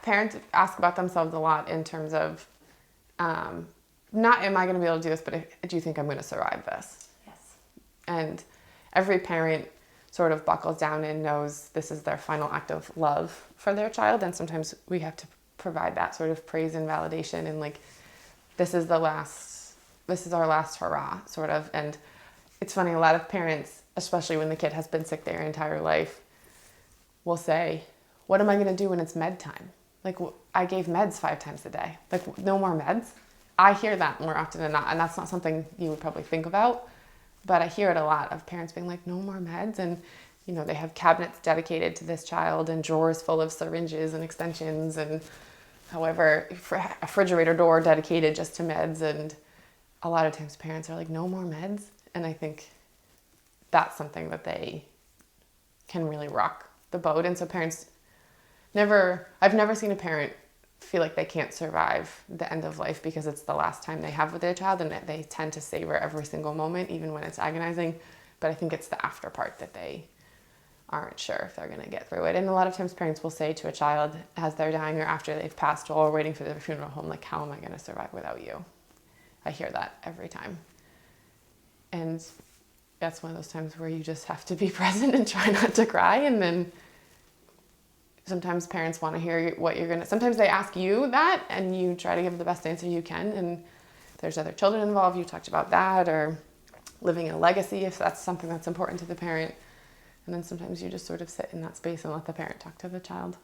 parents ask about themselves a lot in terms of, not am I going to be able to do this, but do you think I'm going to survive this? Yes. And every parent sort of buckles down and knows this is their final act of love for their child. And sometimes we have to provide that sort of praise and validation and like, this is our last hurrah, sort of. And it's funny, a lot of parents, especially when the kid has been sick their entire life, will say, what am I going to do when it's med time? Like, I gave meds 5 times a day. Like, no more meds? I hear that more often than not, and that's not something you would probably think about, but I hear it a lot of parents being like, no more meds, and you know, they have cabinets dedicated to this child and drawers full of syringes and extensions and however, a refrigerator door dedicated just to meds, and a lot of times parents are like, no more meds, and I think that's something that they can really rock the boat. And so parents I've never seen a parent feel like they can't survive the end of life because it's the last time they have with their child, and they tend to savor every single moment, even when it's agonizing. But I think it's the after part that they aren't sure if they're going to get through it. And a lot of times parents will say to a child as they're dying or after they've passed while we're waiting for their funeral home, like, how am I going to survive without you? I hear that every time. And that's one of those times where you just have to be present and try not to cry. And then sometimes parents want to hear what you're going to, sometimes they ask you that and you try to give the best answer you can. And there's other children involved. You talked about that, or living a legacy if that's something that's important to the parent. And then sometimes you just sort of sit in that space and let the parent talk to the child.